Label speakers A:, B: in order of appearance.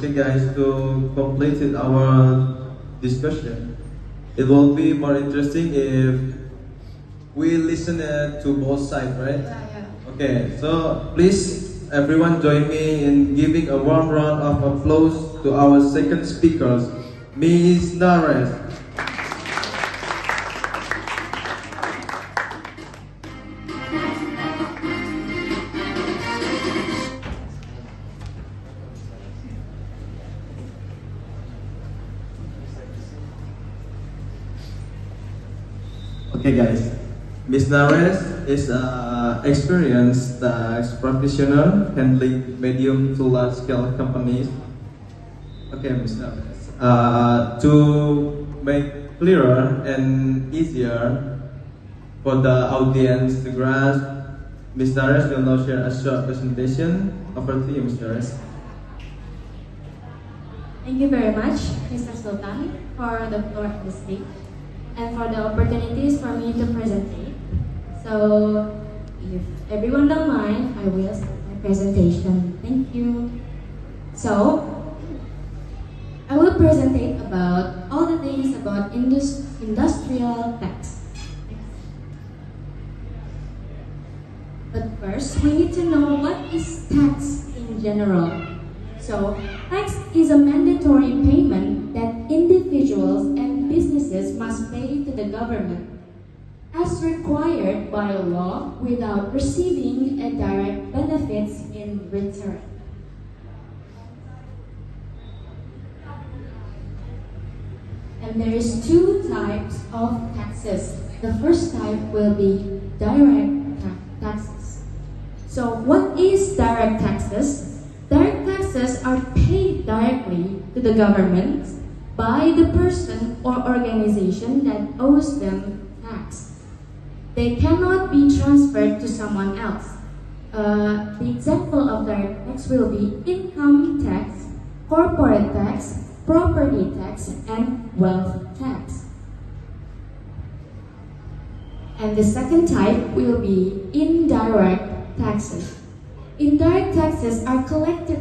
A: Okay, guys, to complete our discussion, it will be more interesting if we listen to both sides, right?
B: Yeah.
A: Okay, so please, everyone, join me in giving a warm round of applause to our second speakers, Ms. Nares. Okay, guys. Ms. Nares is an experienced tax practitioner handling medium to large scale companies. Okay, Ms. Nares. To make clearer and easier for the audience to grasp, Ms. Nares will now share a short presentation. Over to you, Ms. Nares.
B: Thank you very much, Mr. Sultan, for the floor of the stage and for the opportunities for me to present. So, if everyone don't mind, I will start my presentation. Thank you. So, I will present about all the things about industrial tax. But first, we need to know what is tax in general. So, tax is a mandatory payment that individuals and businesses must pay to the government as required by law without receiving a direct benefits in return. And there is two types of taxes. The first type will be direct taxes. So what is direct taxes? Direct taxes are paid directly to the government by the person or organization that owes them tax. They cannot be transferred to someone else. The example of direct tax will be income tax, corporate tax, property tax, and wealth tax. And the second type will be indirect taxes. Indirect taxes are collected